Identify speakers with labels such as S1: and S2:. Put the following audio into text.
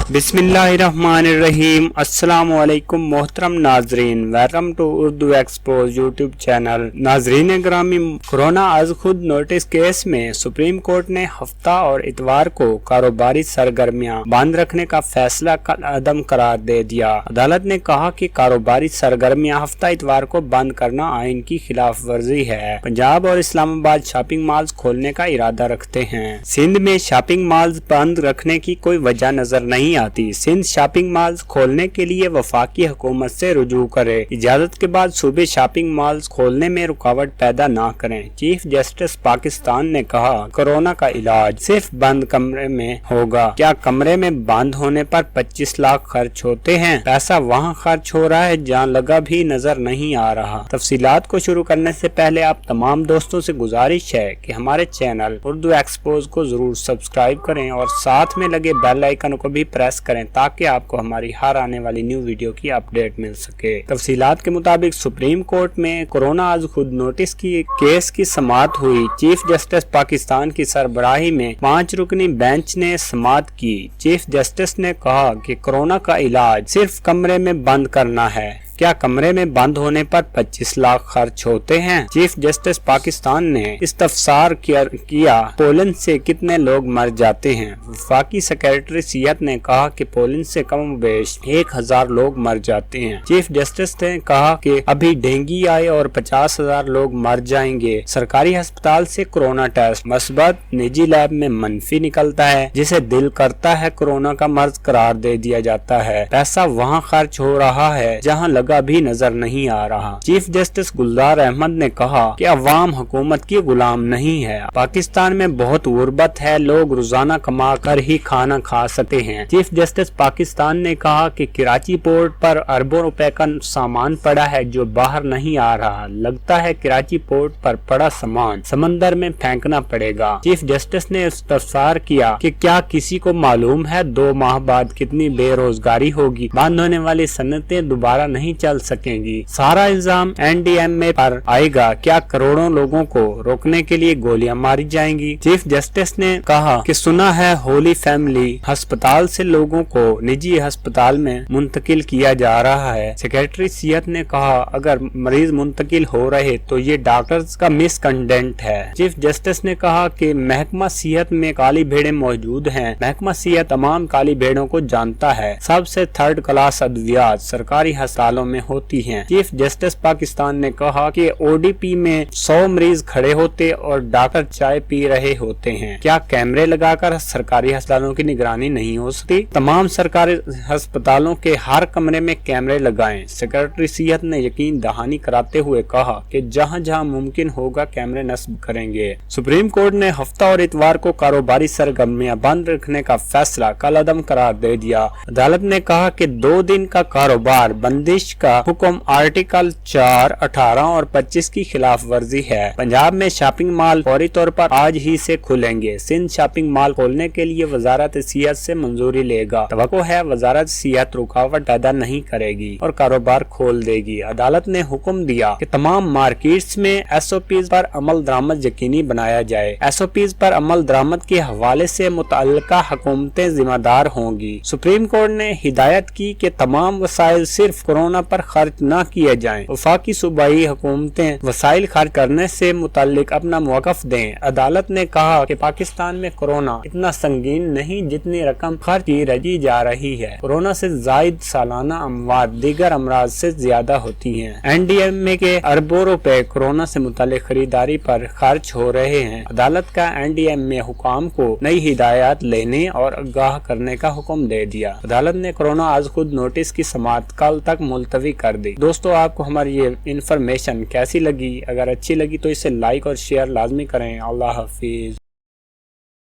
S1: बिस्मिल्लाहिर्रहमानिर्रहीम। अस्सलाम वालेकुम मोहतरम नाजरीन, welcome to Urdu expose YouTube channel. नाजरीन ग्रामी, कोरोना आज खुद नोटिस केस में सुप्रीम कोर्ट ने हफ्ता और इतवार को कारोबारी सरगर्मियां बंद रखने का फैसला कल अदम करार दे दिया। अदालत ने कहा कि कारोबारी सरगर्मियां हफ्ता इतवार को बंद करना आइन की खिलाफ वर्जी है। पंजाब और इस्लामाबाद शॉपिंग मॉल्स खोलने का इरादा रखते हैं। सिंध में शॉपिंग मॉल्स बंद रखने की कोई वजह नजर नहीं आती। सिंध शॉपिंग मॉल्स खोलने के लिए वफाकी हुकूमत से रुजू करे। इजाजत के बाद सूबे शॉपिंग मॉल्स खोलने में रुकावट पैदा ना करें। चीफ जस्टिस पाकिस्तान ने कहा, कोरोना का इलाज सिर्फ बंद कमरे में होगा। क्या कमरे में बंद होने पर 25 लाख खर्च होते हैं? पैसा वहाँ खर्च हो रहा है जहाँ लगा भी नजर नहीं आ रहा। तफसीलात को शुरू करने से पहले आप तमाम दोस्तों से गुजारिश है कि हमारे चैनल उर्दू एक्सपोज को जरूर सब्सक्राइब करें और साथ में लगे बेल आइकन को भी प्रेस करें ताकि आपको हमारी हर आने वाली न्यू वीडियो की अपडेट मिल सके। तफसीलात के मुताबिक सुप्रीम कोर्ट में कोरोना आज खुद नोटिस की केस की समाअत हुई। चीफ जस्टिस पाकिस्तान की सरबराही में 5 रुकनी बेंच ने समाअत की। चीफ जस्टिस ने कहा कि कोरोना का इलाज सिर्फ कमरे में बंद करना है। क्या कमरे में बंद होने पर 25 लाख खर्च होते हैं? चीफ जस्टिस पाकिस्तान ने इस्तफसार किया पोलैंड से कितने लोग मर जाते हैं? वफाकी सेक्रेटरी सेहत ने कहा कि पोलैंड से कम बेश 1000 लोग मर जाते हैं। चीफ जस्टिस ने कहा कि अभी डेंगू आए और 50,000 लोग मर जाएंगे। सरकारी अस्पताल से कोरोना टेस्ट मस्बत, निजी लैब में मनफी निकलता है, जिसे दिल करता है कोरोना का मर्ज करार दे दिया जाता है। पैसा वहाँ खर्च हो रहा है जहाँ भी नजर नहीं आ रहा। चीफ जस्टिस गुलजार अहमद ने कहा कि अवाम हुकूमत की गुलाम नहीं है। पाकिस्तान में बहुत गुर्बत है, लोग रोजाना कमा कर ही खाना खा सकते हैं। चीफ जस्टिस पाकिस्तान ने कहा कि कराची पोर्ट पर अरबों रुपए का सामान पड़ा है जो बाहर नहीं आ रहा। लगता है कराची पोर्ट पर पड़ा सामान समंदर में फेंकना पड़ेगा। चीफ जस्टिस ने इस्तफसार किया कि क्या किसी को मालूम है 2 माह बाद कितनी बेरोजगारी होगी? बंद होने वाली सनतें दोबारा नहीं चल सकेंगी। सारा इल्जाम एनडीएमए पर आएगा। क्या करोड़ों लोगों को रोकने के लिए गोलियां मारी जाएंगी? चीफ जस्टिस ने कहा कि सुना है होली फैमिली अस्पताल से लोगों को निजी अस्पताल में मुंतकिल किया जा रहा है। सेक्रेटरी सेहत ने कहा, अगर मरीज मुंतकिल हो रहे तो ये डॉक्टर्स का मिसकंडक्ट है। चीफ जस्टिस ने कहा कि महकमा सेहत में काली भेड़ें मौजूद हैं। महकमा सेहत तमाम काली भेड़ों को जानता है। सबसे 3rd क्लास अद्वियात सरकारी अस्पतालों में होती हैं। चीफ जस्टिस पाकिस्तान ने कहा कि ओडीपी में 100 मरीज खड़े होते और डॉक्टर चाय पी रहे होते हैं। क्या कैमरे लगाकर सरकारी अस्पतालों की निगरानी नहीं हो सकती? तमाम सरकारी अस्पतालों के हर कमरे में कैमरे लगाएं। सेक्रेटरी सेहत ने यकीन दहानी कराते हुए कहा कि जहां जहां मुमकिन होगा कैमरे नस्ब करेंगे। सुप्रीम कोर्ट ने हफ्ता और इतवार को कारोबारी सरगर्मियां बंद रखने का फैसला कल अदम करार दे दिया। अदालत ने कहा कि 2 दिन का कारोबार बंदिश का हुक्म आर्टिकल 4, 18 और 25 की खिलाफ वर्जी है। पंजाब में शॉपिंग मॉल फौरी तौर पर आज ही से खुलेंगे। सिंध शॉपिंग मॉल खोलने के लिए वजारत सेहत से मंजूरी लेगा। तवक्को है वजारत सेहत रुकावट पैदा नहीं करेगी और कारोबार खोल देगी। अदालत ने हुक्म दिया कि तमाम मार्केट्स में एसओपीज पर अमल दरामद यकीनी बनाया जाए। एसओपीज पर अमल दरामद के हवाले से मुतअल्लिका हुकूमतें जिम्मेदार होंगी। सुप्रीम कोर्ट ने हिदायत की कि तमाम वसाइल सिर्फ कोरोना पर खर्च न किए जाएं। वफाकी सूबाई हुकूमतें वसाइल खर्च करने से मुताल्लिक अपना मौक़िफ़ दें। अदालत ने कहा कि पाकिस्तान में कोरोना इतना संगीन नहीं जितनी रकम खर्च की रजी जा रही है। कोरोना से जायद सालाना अमवात दीगर अमराज से ज्यादा होती हैं। एनडीएमए के अरबों रुपए कोरोना से मुताल्लिक खरीदारी पर खर्च हो रहे हैं। अदालत का एनडीएमए हुकाम को नई हिदायत लेने और आगाह करने का हुक्म दे दिया। अदालत ने कोरोना आज खुद नोटिस की समाअत कल तक मुलतवी कर दी। दोस्तों, आपको हमारी ये इन्फॉर्मेशन कैसी लगी? अगर अच्छी लगी तो इसे लाइक और शेयर लाजमी करें। अल्लाह हाफिज।